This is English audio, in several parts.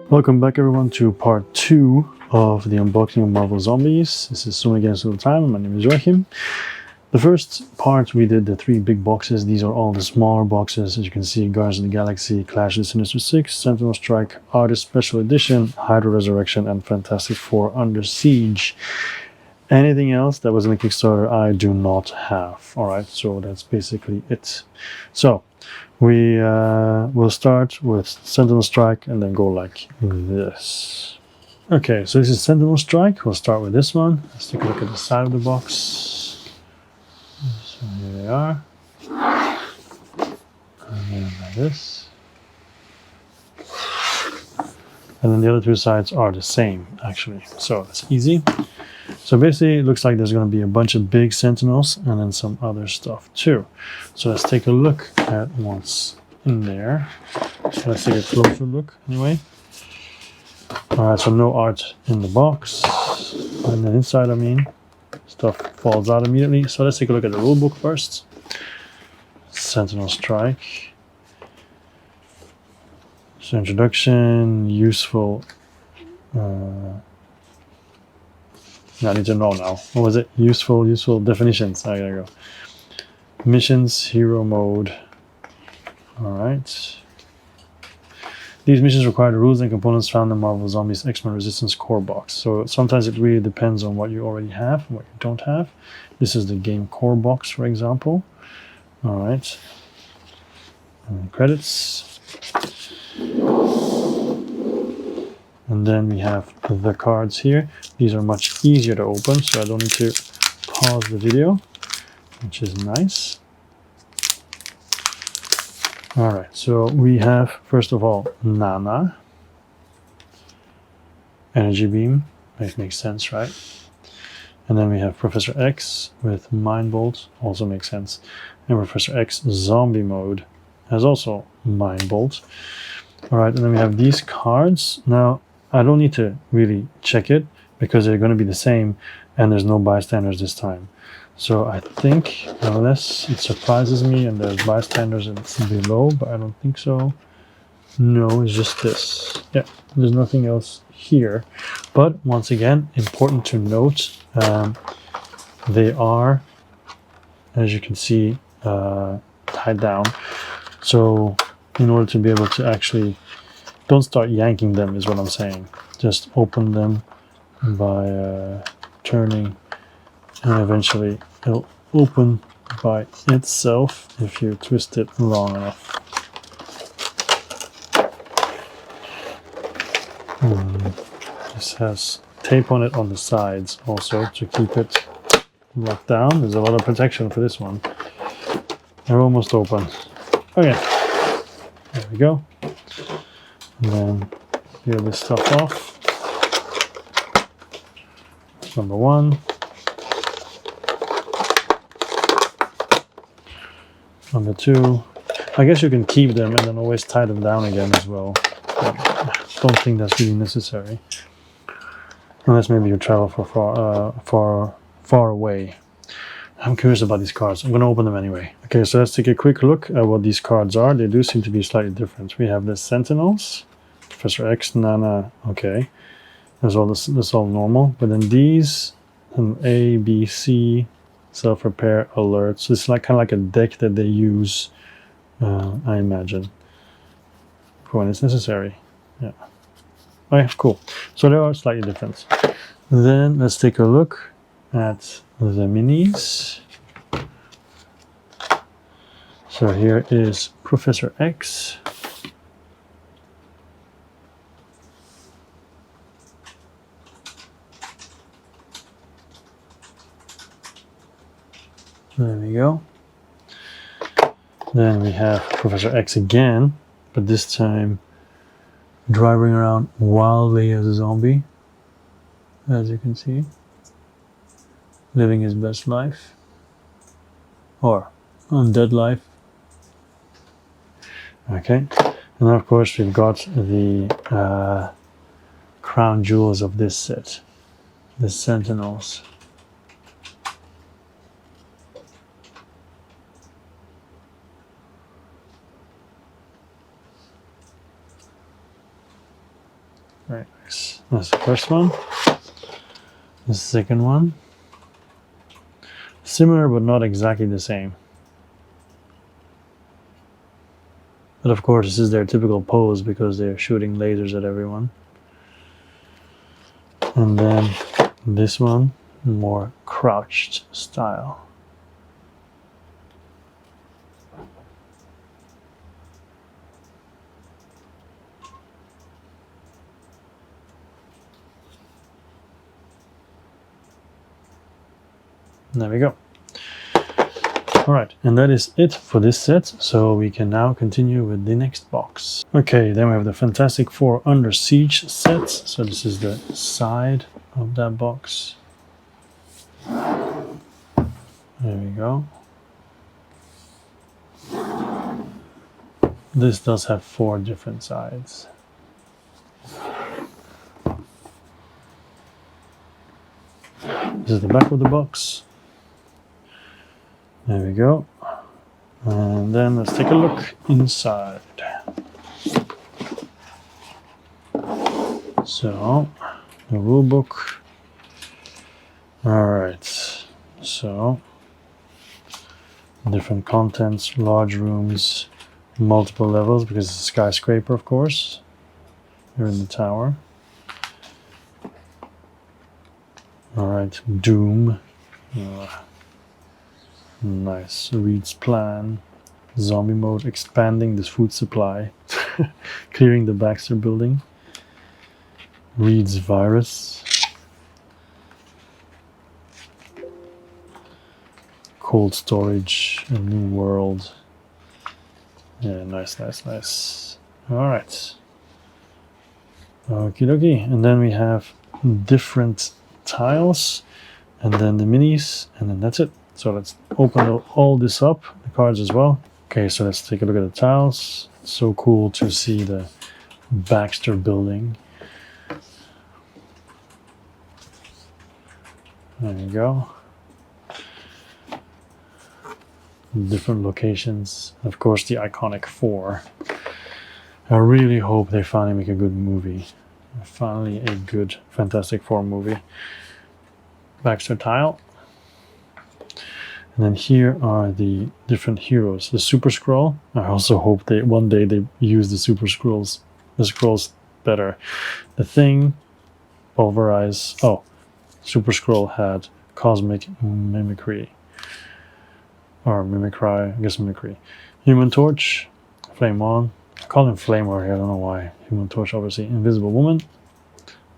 Welcome back everyone to part 2 of the unboxing of Marvel Zombies. This is Soon Against All Time. My name is Joachim. The first part we did the 3 big boxes. These are all the smaller boxes. As you can see, Guardians of the Galaxy, Clash of the Sinister Six, Sentinel Strike, Artist Special Edition, Hydra Resurrection, and Fantastic Four Under Siege. Anything else that was in the Kickstarter I do not have. Alright, so that's basically it. So we will start with Sentinel Strike and then go like this. Okay, so this is Sentinel Strike. We'll start with this one. Let's take a look at the side of the box. So here they are. And then like this. And then the other 2 sides are the same, actually. So that's easy. So basically, it looks like there's going to be a bunch of big Sentinels and then some other stuff too. So let's take a look at what's in there. So let's take a closer look anyway. Alright, so no art in the box. And then inside, I mean, stuff falls out immediately. So let's take a look at the rulebook first. Sentinel Strike. So introduction, useful. I need to know now. What was it? Useful definitions. I gotta go. Missions, hero mode. Alright. These missions require the rules and components found in Marvel Zombies X-Men Resistance core box. So sometimes it really depends on what you already have and what you don't have. This is the game core box, for example. Alright. And credits. And then we have the cards here. These are much easier to open, so I don't need to pause the video, which is nice. Alright, so we have, first of all, Nana. Energy Beam. That makes sense, right? And then we have Professor X with Mind Bolt. Also makes sense. And Professor X Zombie Mode has also Mind Bolt. Alright, and then we have these cards. Now, I don't need to really check it because they're going to be the same and there's no bystanders this time. So I think, unless it surprises me and there's bystanders below, but I don't think so. No, it's just this. Yeah, there's nothing else here. But once again, important to note, they are, as you can see, tied down. So in order to be able to actually, don't start yanking them is what I'm saying. Just open them by turning, and eventually it'll open by itself if you twist it long enough. This has tape on it on the sides also to keep it locked down. There's a lot of protection for this one. They're almost open. Okay, there we go. And then peel this stuff off. Number 1. Number 2. I guess you can keep them and then always tie them down again as well. But I don't think that's really necessary. Unless maybe you travel far away. I'm curious about these cards. I'm going to open them anyway. Okay, so let's take a quick look at what these cards are. They do seem to be slightly different. We have the Sentinels. Professor X, Nana, okay. That's all normal. But then these, A, B, C, self-repair, alert. So it's like kind of like a deck that they use, I imagine, for when it's necessary. Yeah. Okay, cool. So they are slightly different. Then let's take a look at the minis. So here is Professor X. There we go. Then we have Professor X again, but this time driving around wildly as a zombie, as you can see. Living his best life. Or undead life. Okay. And then of course we've got the crown jewels of this set. The Sentinels. That's the first one. The second one. Similar, but not exactly the same. But of course, this is their typical pose because they're shooting lasers at everyone. And then this one, more crouched style. There we go. All right, and that is it for this set. So we can now continue with the next box. Okay, then we have the Fantastic Four Under Siege sets. So this is the side of that box. There we go. This does have 4 different sides. This is the back of the box. There we go. And then let's take a look inside. So, the rulebook. Alright, so different contents, large rooms, multiple levels because it's a skyscraper, of course. You're in the tower. Alright, Doom. Nice. Reed's plan. Zombie mode, expanding this food supply. Clearing the Baxter building. Reed's virus. Cold storage, a new world. Yeah, nice. Alright. Okie dokie. And then we have different tiles. And then the minis. And then that's it. So let's open all this up, the cards as well. Okay, so let's take a look at the tiles. It's so cool to see the Baxter building. There you go. Different locations. Of course, the iconic 4. I really hope they finally make a good movie. Finally a good Fantastic Four movie. Baxter tile. And then here are the different heroes. The Super-Skrull. I also hope one day they use the Super-Skrulls, the Skrulls better. The Thing, Pulverize. Oh, Super-Skrull had Cosmic Mimicry. Or Mimicry, I guess Mimicry. Human Torch, Flame On. I call him Flamor here, I don't know why. Human Torch, obviously. Invisible Woman,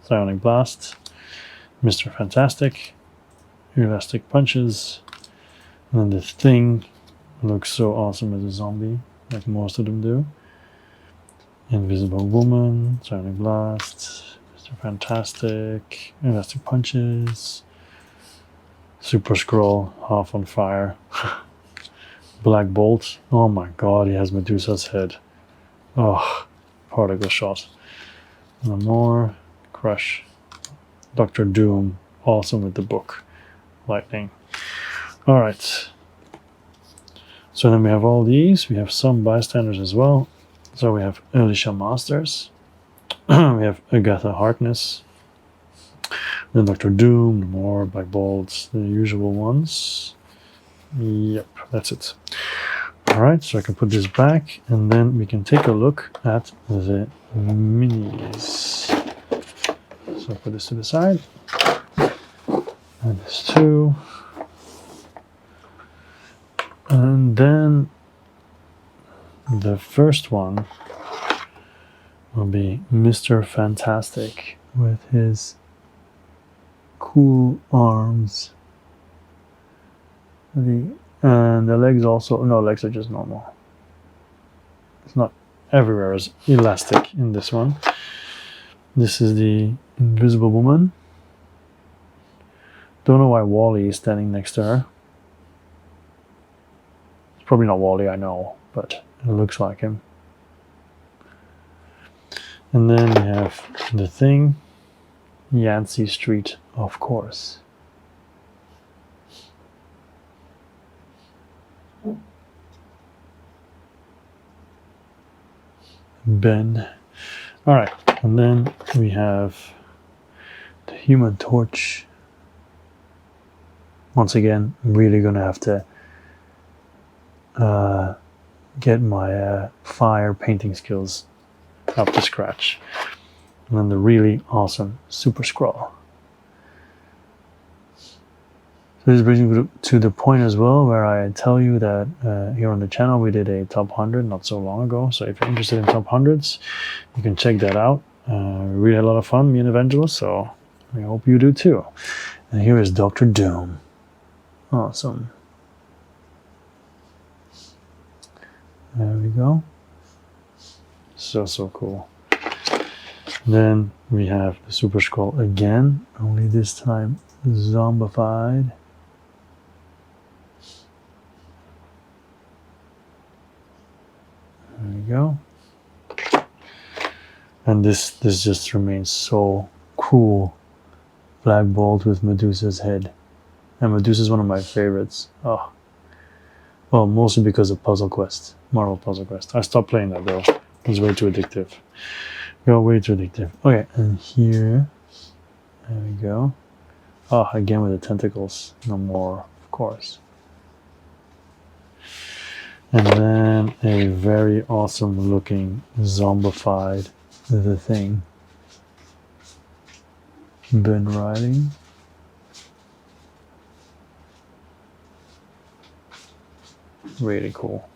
Psionic Blast, Mr. Fantastic, Elastic Punches. And then the Thing looks so awesome as a zombie, like most of them do. Invisible Woman, Psionic Blast, Mr. Fantastic, Elastic Punches, Super-Skrull, half on fire. Black Bolt, oh my god, he has Medusa's head. Oh, particle shot. Namor, Crush. Dr. Doom, awesome with the book. Lightning. Alright. So then we have all these. We have some bystanders as well. So we have Alicia Masters. We have Agatha Harkness. Then Dr. Doom, Namor, Black Bolt, the usual ones. Yep, that's it. Alright, so I can put this back and then we can take a look at the minis. So I put this to the side. And this too. And then the first one will be Mr. Fantastic with his cool arms. And the legs also, no, legs are just normal. It's not everywhere as elastic in this one. This is the Invisible Woman. Don't know why Wally is standing next to her. It's probably not Wally, I know, but it looks like him. And then we have the Thing, Yancey Street, of course. Ben. Alright, and then we have Human Torch. Once again, I'm really gonna have to get my fire painting skills up to scratch. And then the really awesome Super-Skrull. So this brings me to the point as well where I tell you that here on the channel we did a top 100 not so long ago. So if you're interested in top 100s, you can check that out. We really had a lot of fun, me and Evangelist, so I hope you do too. And here is Dr. Doom. Awesome. There we go. So cool. Then we have the Super-Skrull again, only this time zombified. There we go. And this just remains so cool. Black bolt with Medusa's head. And Medusa is one of my favorites. Oh. Well, mostly because of Puzzle Quest. Marvel Puzzle Quest. I stopped playing that though. It's way too addictive. Way too addictive. Okay, and here. There we go. Oh, again with the tentacles. Namor, of course. And then a very awesome looking zombified The Thing. Ben Riley. Really cool.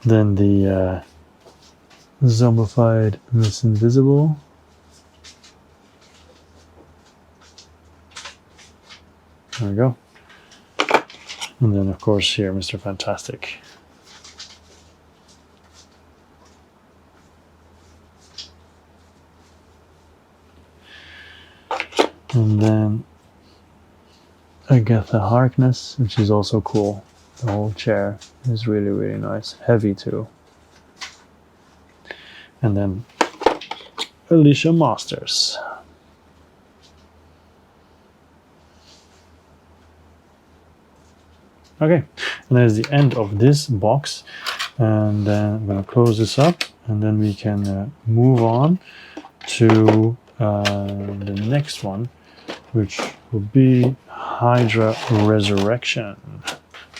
Then the zombified Miss Invisible. There we go. And then of course here, Mr. Fantastic. And then Agatha Harkness, which is also cool. The whole chair is really, really nice. Heavy too. And then Alicia Masters. Okay, and that is the end of this box. And then I'm going to close this up, and then we can move on to the next one, which will be Hydra Resurrection.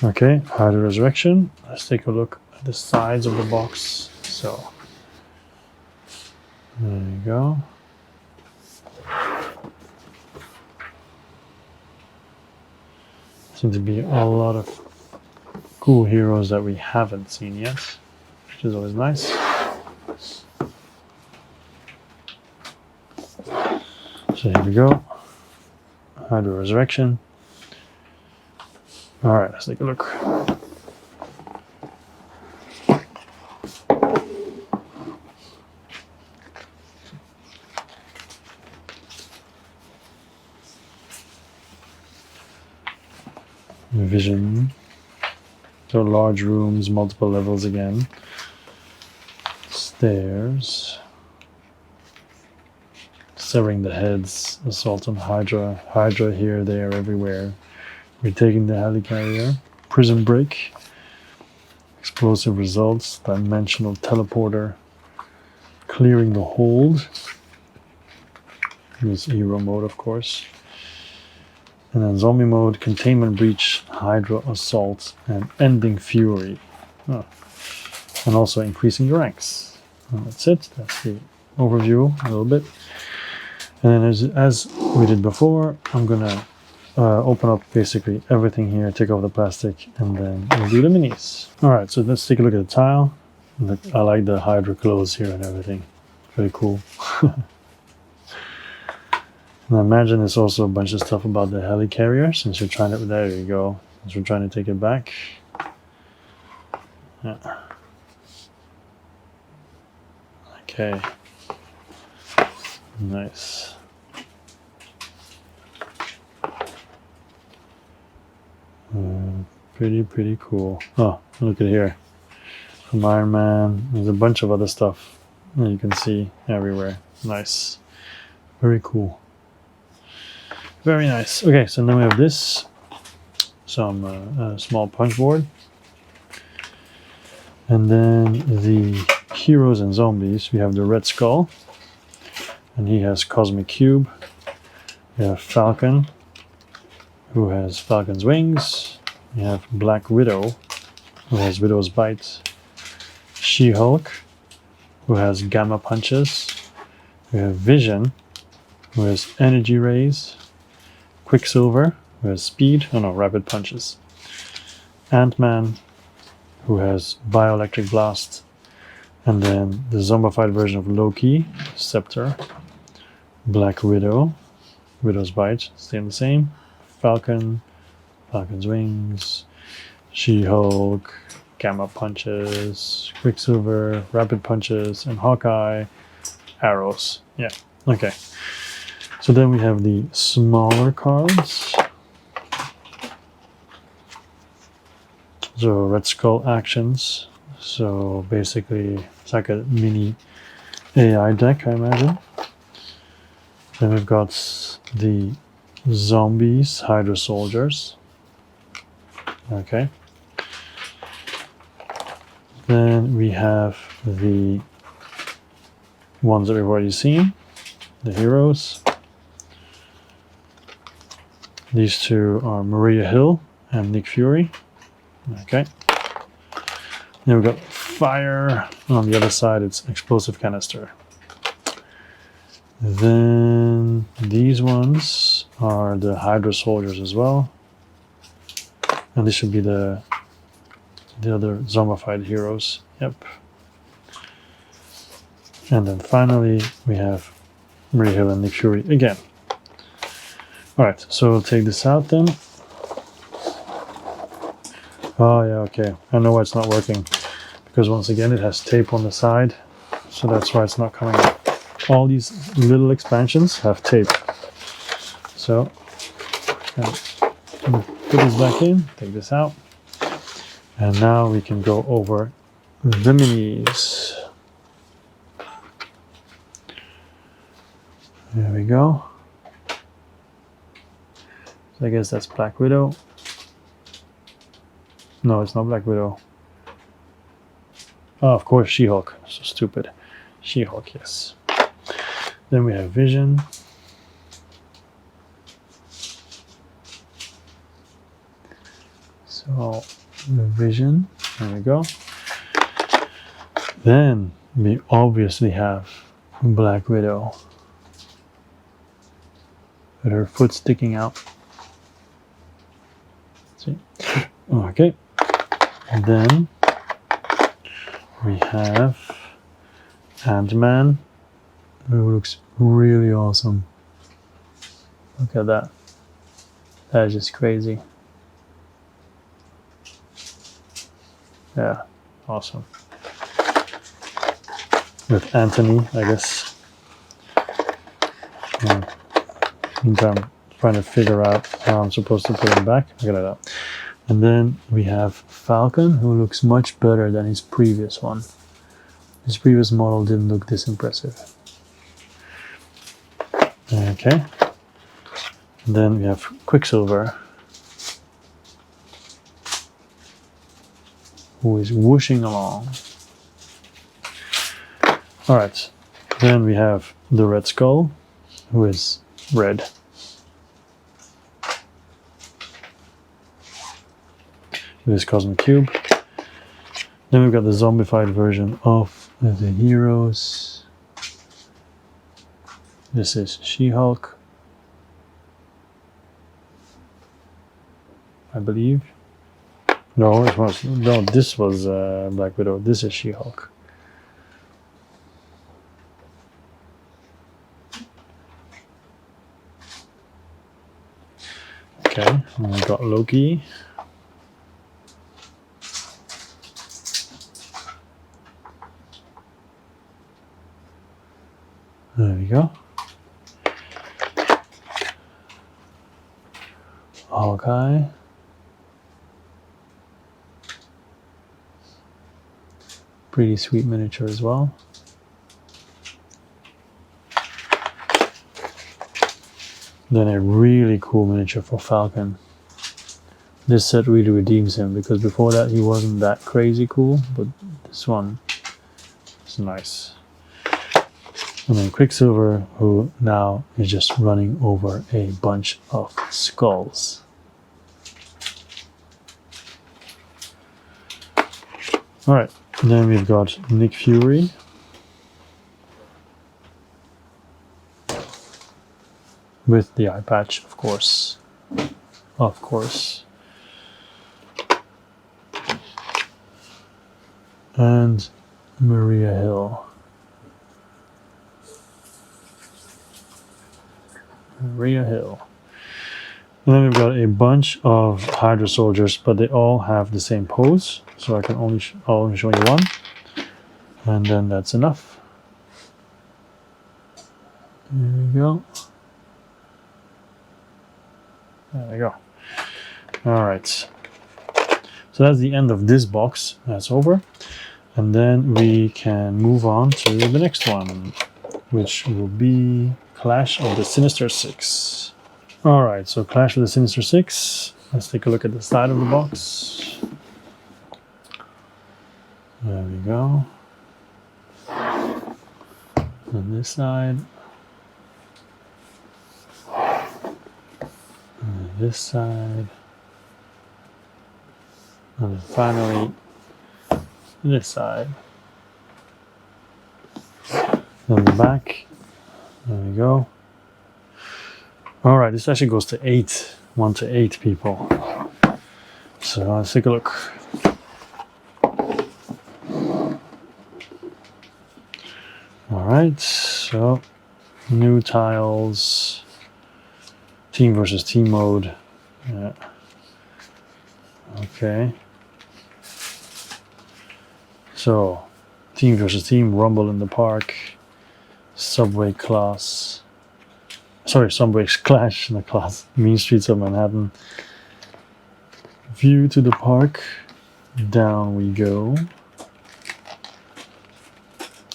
Okay, Hydra Resurrection. Let's take a look at the sides of the box. So, there you go. Seems to be a lot of cool heroes that we haven't seen yet, which is always nice. So here we go. Hydra Resurrection. Alright, let's take a look. Vision. So large rooms, multiple levels again. Stairs. Severing the heads. Assault on Hydra. Hydra here, there, everywhere. Retaking the helicarrier. Prison break. Explosive results. Dimensional teleporter. Clearing the hold. Use hero mode, of course. And then zombie mode, containment breach, Hydra assault, and ending fury. Oh. And also increasing the ranks. And that's it. That's the overview a little bit. And then as we did before, I'm gonna open up basically everything here, take off the plastic, and then we'll do the minis. All right, so let's take a look at the tile. I like the Hydra clothes here and everything. Very cool. And I imagine there's also a bunch of stuff about the helicarrier, since you're trying to, there you go, since we're trying to take it back. Yeah. Okay. Nice. Pretty cool. Oh, look at here. From Iron Man, there's a bunch of other stuff that you can see everywhere. Nice. Very cool. Very nice. Okay, so then we have this, some small punchboard, and then the heroes and zombies. We have the Red Skull, and he has Cosmic Cube. We have Falcon, who has Falcon's wings. We have Black Widow, who has Widow's Bite. She-Hulk, who has Gamma Punches. We have Vision, who has Energy Rays. Quicksilver, who has Speed, Rapid Punches. Ant-Man, who has Bioelectric Blast. And then the zombified version of Loki, Scepter. Black Widow, Widow's Bite, staying the same. Falcon, Falcon's Wings. She-Hulk, Gamma Punches. Quicksilver, Rapid Punches. And Hawkeye, Arrows. Yeah, okay. So then we have the smaller cards. So Red Skull actions. So basically it's like a mini AI deck, I imagine. Then we've got the zombies, Hydra soldiers. Okay. Then we have the ones that we've already seen, the heroes. These two are Maria Hill and Nick Fury. Okay. Then we've got fire. On the other side, it's explosive canister. Then these ones are the Hydra soldiers as well. And this should be the other zombified heroes. Yep. And then finally, we have Maria Hill and Nick Fury again. Alright, so we'll take this out then. Oh yeah, okay. I know why it's not working. Because once again it has tape on the side. So that's why it's not coming out. All these little expansions have tape. So, put this back in, take this out. And now we can go over the minis. There we go. So I guess that's Black Widow. No, it's not Black Widow. Oh, of course, She-Hulk. So stupid. She-Hulk, yes. Then we have Vision. So, the Vision. There we go. Then we obviously have Black Widow. With her foot sticking out. See? Okay. And then we have Ant-Man, who looks really awesome. Look at that. That is just crazy. Yeah, awesome. With Anthony, I guess. Meantime, trying to figure out how I'm supposed to put him back. Look at that. And then we have Falcon, who looks much better than his previous one. His previous model didn't look this impressive. Okay. And then we have Quicksilver, who is whooshing along. Alright. Then we have the Red Skull, who is red. This Cosmic Cube. Then we've got the zombified version of the heroes. This is She-Hulk, I believe. No, this was Black Widow. This is She-Hulk. Okay, and we've got Loki. There we go. Hawkeye. Pretty sweet miniature as well. Then a really cool miniature for Falcon. This set really redeems him because before that he wasn't that crazy cool, but this one is nice. And then Quicksilver, who now is just running over a bunch of skulls. Alright, then we've got Nick Fury. With the eye patch, of course. Of course. And Maria Hill. Maria Hill. And then we've got a bunch of Hydra soldiers, but they all have the same pose. So I can only I'll show you one. And then that's enough. There we go. There we go. Alright. So that's the end of this box. That's over. And then we can move on to the next one, which will be Clash of the Sinister Six. Alright, so Clash of the Sinister Six. Let's take a look at the side of the box. There we go. On this side. On this side. And then finally, this side. On the back. There we go. Alright, this actually goes to 8. 1 to 8 people. So let's take a look. Alright, so new tiles. Team versus team mode. Yeah. Okay. So, team versus team, rumble in the park. Subway class. Sorry, Subway clash in the class. Mean Streets of Manhattan. View to the park. Down we go.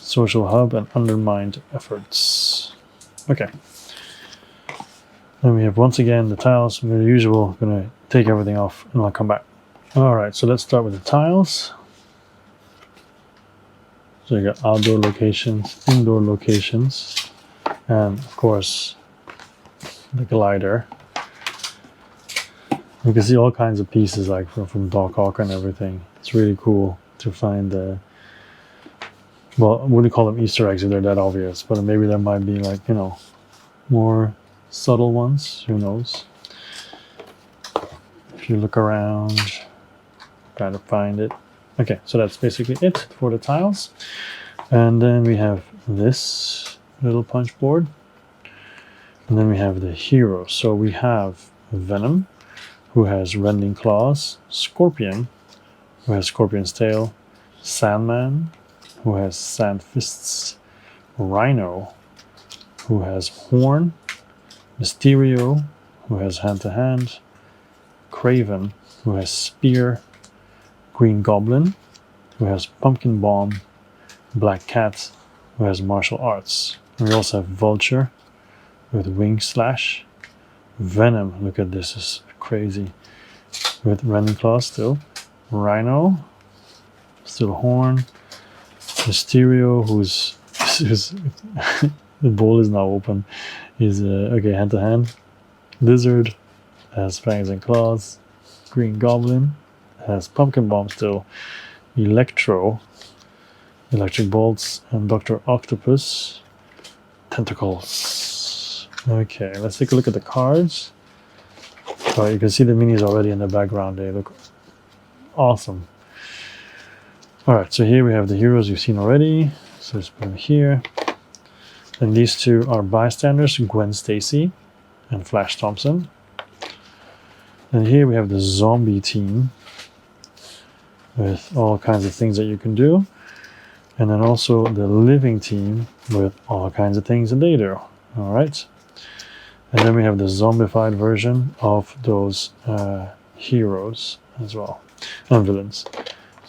Social hub and undermined efforts. Okay. Then we have once again the tiles. We're usual. I'm gonna take everything off and I'll come back. Alright, so let's start with the tiles. So you got outdoor locations, indoor locations, and of course the glider. You can see all kinds of pieces like from Doc Ock and everything. It's really cool to find the, well, I wouldn't call them Easter eggs if they're that obvious, but maybe there might be like, you know, more subtle ones, who knows. If you look around, try to find it. Okay, so that's basically it for the tiles. And then we have this little punch board. And then we have the heroes. So we have Venom, who has rending claws, Scorpion, who has Scorpion's tail, Sandman, who has sand fists, Rhino, who has horn, Mysterio, who has hand-to-hand, Kraven, who has spear, Green Goblin, who has pumpkin bomb, Black Cat, who has martial arts. And we also have Vulture with wing slash, Venom, look at this, is crazy, with rending claws still, Rhino, still horn, Mysterio, who's the bowl is now open, is okay, hand to hand, Lizard has fangs and claws, Green Goblin has pumpkin bomb still, Elektro, electric bolts, and Dr. Octopus, tentacles. Okay, let's take a look at the cards. So you can see the minis already in the background. They look awesome. Alright, so here we have the heroes you've seen already. So let's put them here. Then these two are bystanders, Gwen Stacy and Flash Thompson. And here we have the zombie team with all kinds of things that you can do. And then also the living team with all kinds of things that they do. Alright. And then we have the zombified version of those heroes as well. And villains.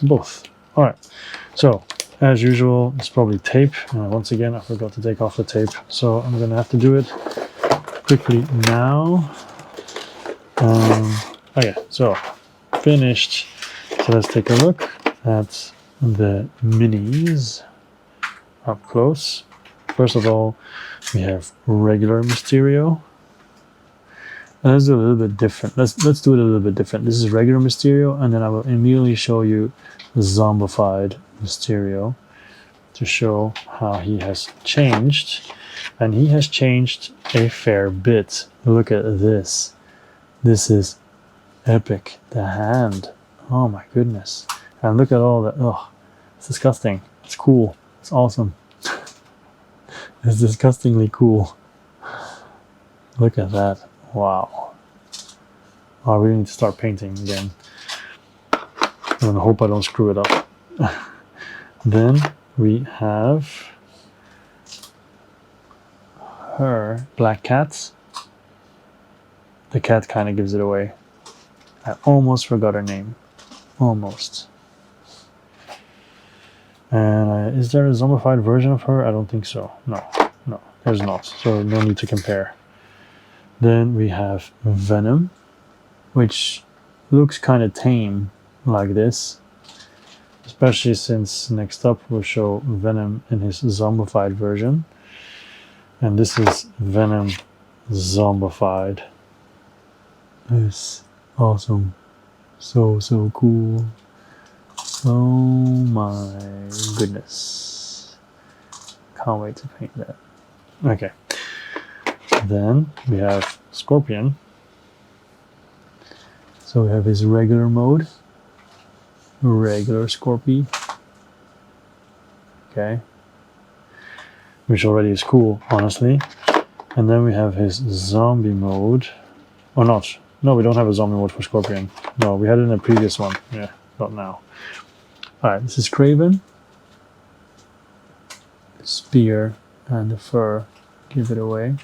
Both. Alright. So, as usual, it's probably tape. Once again, I forgot to take off the tape. So I'm going to have to do it quickly now. Okay, so finished. So let's take a look at the minis up close. First of all, we have regular Mysterio. And let's do a little bit different. Let's do it a little bit different. This is regular Mysterio, and then I will immediately show you the zombified Mysterio to show how he has changed. And he has changed a fair bit. Look at this. This is epic. The hand. Oh my goodness. And look at all that. Oh, it's disgusting. It's cool. It's awesome. It's disgustingly cool. Look at that. Wow. I really need to start painting again. And I hope I don't screw it up. Then we have her Black Cat. The cat kind of gives it away. I almost forgot her name. Almost. And is there a zombified version of her? I don't think so. No, there's not. So no need to compare. Then we have Venom, which looks kind of tame like this. Especially since next up we'll show Venom in his zombified version. And this is Venom zombified. It's awesome. So cool. Oh my goodness. Can't wait to paint that. Okay. Then we have Scorpion. So we have his regular mode. Regular Scorpy. Okay. Which already is cool, honestly. And then we have his zombie mode. Or not. No, we don't have a zombie mode for Scorpion. No, we had it in the previous one. Yeah, not now. Alright, this is Kraven. The spear and the fur give it away.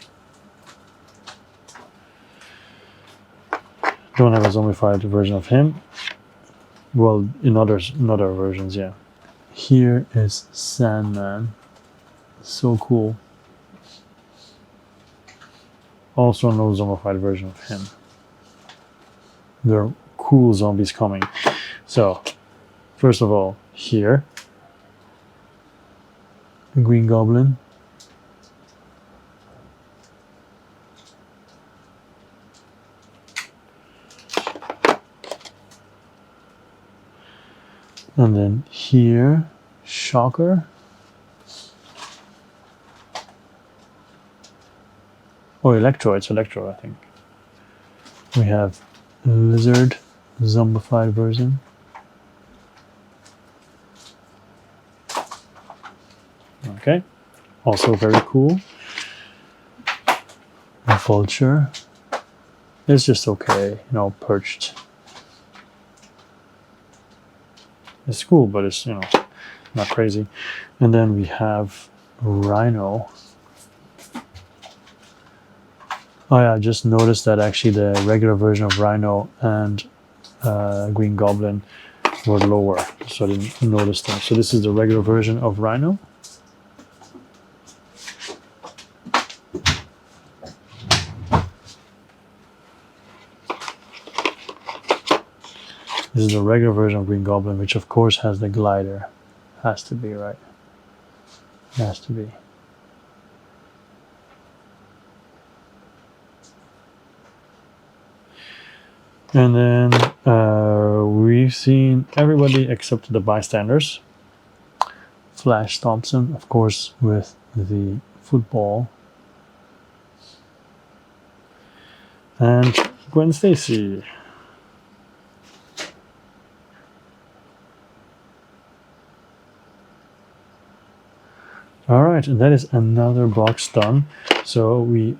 Don't have a zombified version of him. Well, in other versions, yeah. Here is Sandman. So cool. Also no zombified version of him. There are cool zombies coming. So, first of all, here, the Green Goblin. And then here, Shocker. Oh, Elektro, it's Elektro, I think. We have Lizard, zombified version. Okay, also very cool. A Vulture. It's just okay, you know, perched. It's cool, but it's, you know, not crazy. And then we have Rhino. Oh yeah, I just noticed that actually the regular version of Rhino and Green Goblin were lower, so I didn't notice them. So this is the regular version of Rhino. This is the regular version of Green Goblin, which of course has the glider. Has to be, right? Has to be. And then we've seen everybody except the bystanders. Flash Thompson, of course, with the football. And Gwen Stacy. Alright, and that is another box done. So we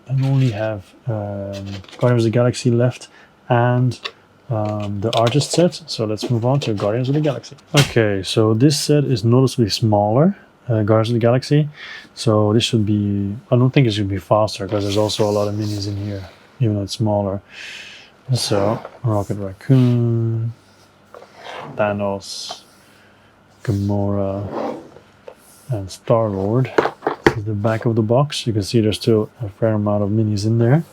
only have Guardians of the Galaxy left and the artist set. So let's move on to Guardians of the Galaxy. Okay, so this set is noticeably smaller, Guardians of the Galaxy. So this should be, I don't think it should be faster because there's also a lot of minis in here, even though it's smaller. So, Rocket Raccoon, Thanos, Gamora, and Star-Lord. This is the back of the box. You can see there's still a fair amount of minis in there.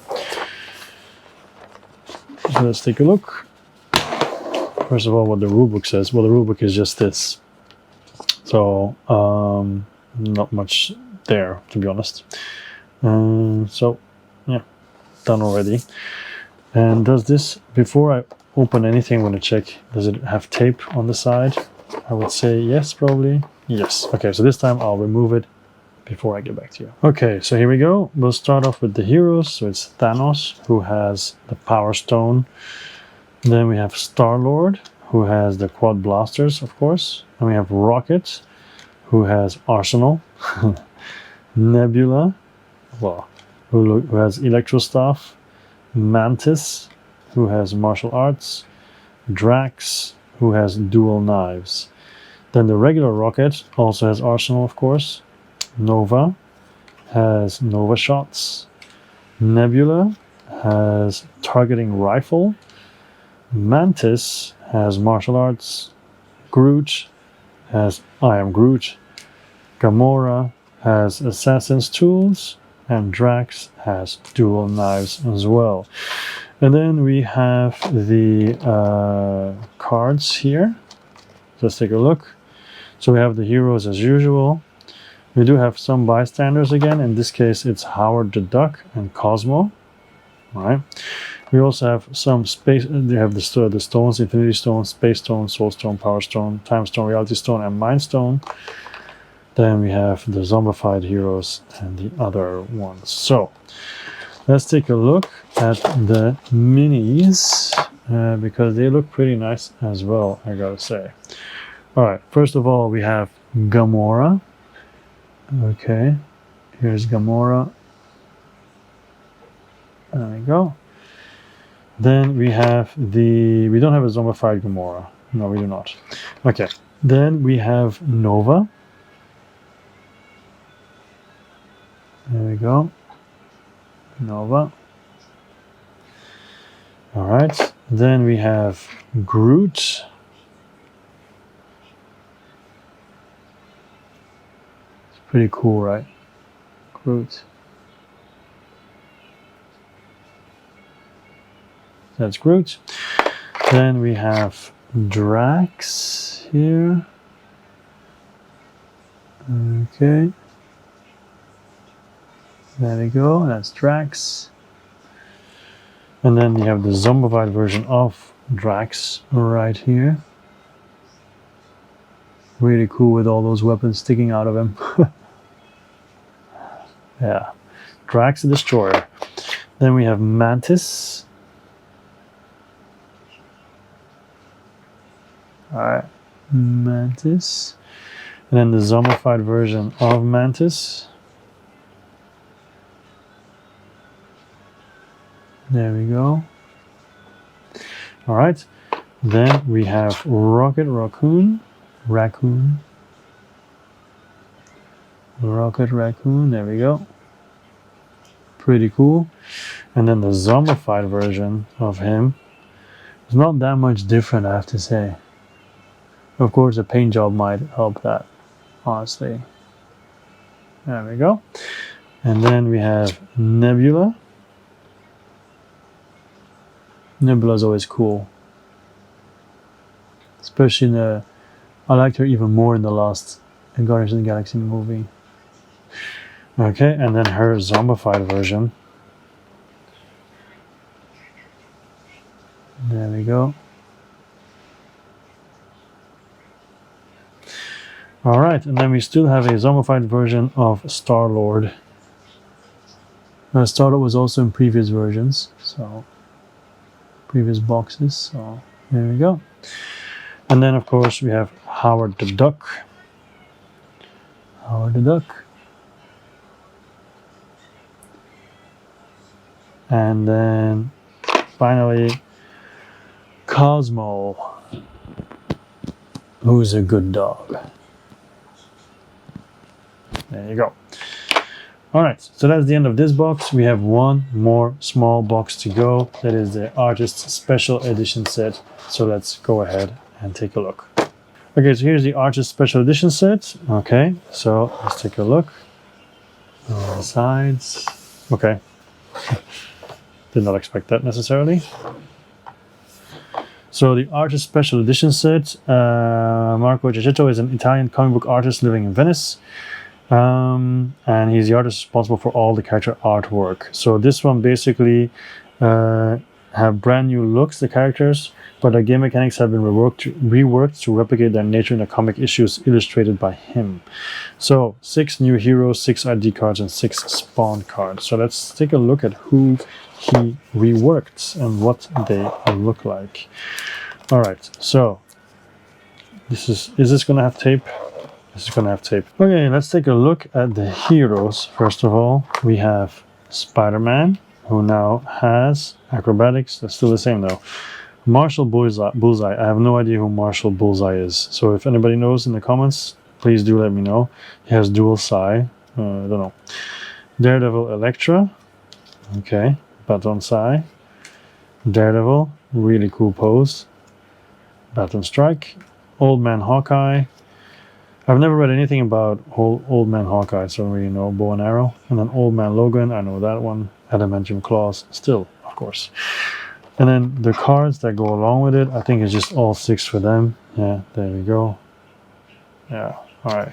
So let's take a look. First of all, what the rulebook says. Well, the rulebook is just this. So, not much there, to be honest. So, yeah, done already. And does this, before I open anything, I'm going to check, does it have tape on the side? I would say yes, probably. Yes. Okay, so this time I'll remove it before I get back to you. Okay, so here we go. We'll start off with the heroes. So it's Thanos, who has the Power Stone. Then we have Star-Lord, who has the Quad Blasters, of course. And we have Rocket, who has Arsenal. Nebula, well, who has Elektro Staff. Mantis, who has Martial Arts. Drax, who has Dual Knives. Then the regular Rocket also has Arsenal, of course. Nova has Nova Shots. Nebula has Targeting Rifle. Mantis has Martial Arts. Groot has I Am Groot. Gamora has Assassin's Tools. And Drax has Dual Knives as well. And then we have the cards here. Let's take a look. So we have the heroes as usual. We do have some bystanders again. In this case, it's Howard the Duck and Cosmo. All right. We also have some space. They have the stones: Infinity Stone, Space Stone, Soul Stone, Power Stone, Time Stone, Reality Stone, and Mind Stone. Then we have the zombified heroes and the other ones. So let's take a look at the minis because they look pretty nice as well, I gotta say. All right. First of all, we have Gamora. Okay, here's Gamora. There we go. Then we have we don't have a zombified Gamora. No, we do not. Okay, then we have Nova. There we go. Nova. All right, then we have Groot. Pretty cool, right? Groot. That's Groot. Then we have Drax here. Okay. There we go. That's Drax. And then you have the zombified version of Drax right here. Really cool with all those weapons sticking out of him. Yeah, Drax the Destroyer. Then we have Mantis. Alright, Mantis. And then the zombified version of Mantis. There we go. Alright, then we have Rocket Raccoon. Rocket Raccoon, there we go. Pretty cool. And then the zombified version of him is not that much different, I have to say. Of course, the paint job might help that, honestly. There we go. And then we have Nebula. Nebula is always cool. Especially in the... I liked her even more in the last Guardians of the Galaxy movie. Okay, and then her zombified version. There we go. Alright, and then we still have a zombified version of Star-Lord. Star-Lord was also in previous versions, so previous boxes, so there we go. And then of course we have Howard the Duck. Howard the Duck. And then finally Cosmo, who's a good dog. There you go. Alright, so that's the end of this box. We have one more small box to go. That is the Artist Special Edition set. So let's go ahead and take a look. Okay, so here's the Artist Special Edition set. Okay, so let's take a look. On the sides. Okay. Did not expect that necessarily. So the Artist Special Edition set. Marco Giacchetto is an Italian comic book artist living in Venice. And he's the artist responsible for all the character artwork. So this one basically have brand new looks, the characters, but the game mechanics have been reworked to replicate their nature in the comic issues illustrated by him. So 6 new heroes, 6 ID cards, and 6 spawn cards. So let's take a look at who he reworked and what they look like. All right, so is this gonna have tape? This is gonna have tape. Okay, let's take a look at the heroes. First of all, we have Spider-Man, who now has acrobatics. That's still the same though. Marshall Bullseye. I have no idea who Marshall Bullseye is. So if anybody knows in the comments, please do let me know. He has dual psi. I don't know. Daredevil Elektra. Okay. Baton psi. Daredevil. Really cool pose. Baton strike. Old Man Hawkeye. I've never read anything about Old Man Hawkeye, so I don't really know. Bow and arrow. And then Old Man Logan. I know that one. Adamantium claws. Still, of course. And then the cards that go along with it, I think it's just all 6 for them. Yeah, there we go. Yeah, all right.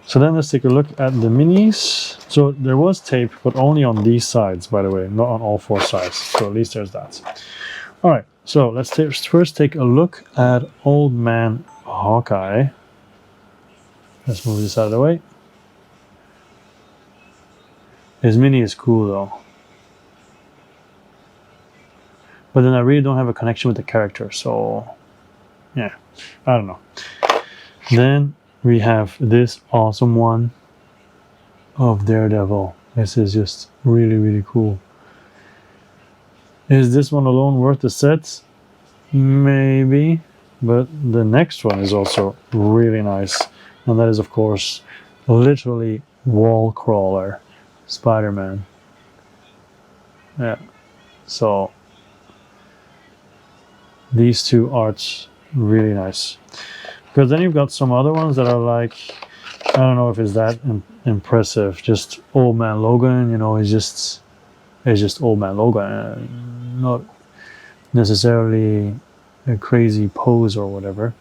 So then let's take a look at the minis. So there was tape, but only on these sides, by the way, not on all 4 sides. So at least there's that. All right, so let's first take a look at Old Man Hawkeye. Let's move this out of the way. His mini is cool though. But then I really don't have a connection with the character, so yeah, I don't know. Then we have this awesome one of Daredevil. This is just really, really cool. Is this one alone worth the set? Maybe, but the next one is also really nice. And that is, of course, literally wall crawler Spider-Man. Yeah, so these 2 arts really nice, because then you've got some other ones that are like, I don't know if it's that impressive. Just Old Man Logan, you know, it's just Old Man Logan, not necessarily a crazy pose or whatever.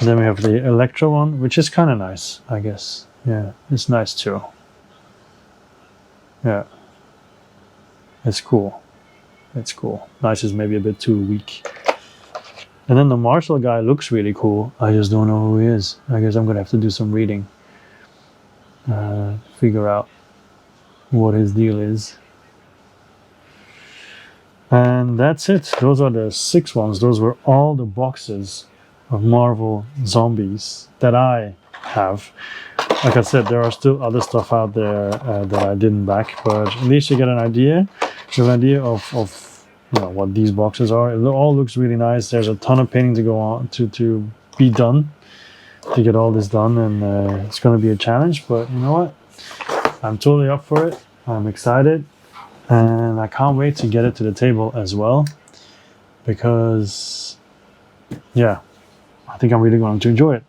Then we have the Elektro one, which is kind of nice, I guess. Yeah, it's nice too. Yeah, it's cool. It's cool. Nice is maybe a bit too weak. And then the Marshall guy looks really cool. I just don't know who he is. I guess I'm gonna have to do some reading. Figure out what his deal is. And that's it. Those are the 6 ones. Those were all the boxes of Marvel Zombies that I have. Like I said, there are still other stuff out there that I didn't back, but at least you get an idea. You have an idea of you know what these boxes are. It all looks really nice. There's a ton of painting to go on to be done, to get all this done, and it's going to be a challenge. But you know what? I'm totally up for it. I'm excited, and I can't wait to get it to the table as well, because yeah, I think I'm really going to enjoy it.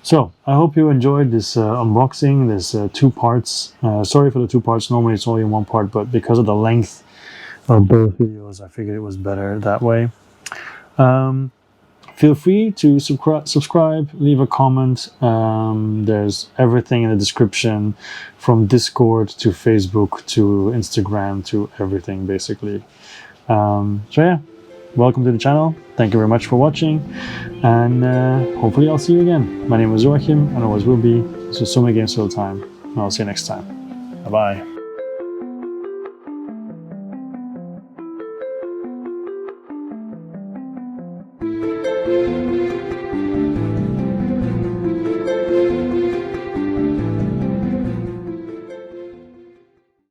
So I hope you enjoyed this unboxing. There's 2 parts. Sorry for the 2 parts. Normally it's only 1 part, but because of the length of both videos, I figured it was better that way. Feel free to subscribe, leave a comment. There's everything in the description, from Discord to Facebook to Instagram to everything basically. So yeah, welcome to the channel. Thank you very much for watching, and hopefully I'll see you again. My name is Joachim, and always will be. This is So Many Games All the Time, and I'll see you next time. Bye bye.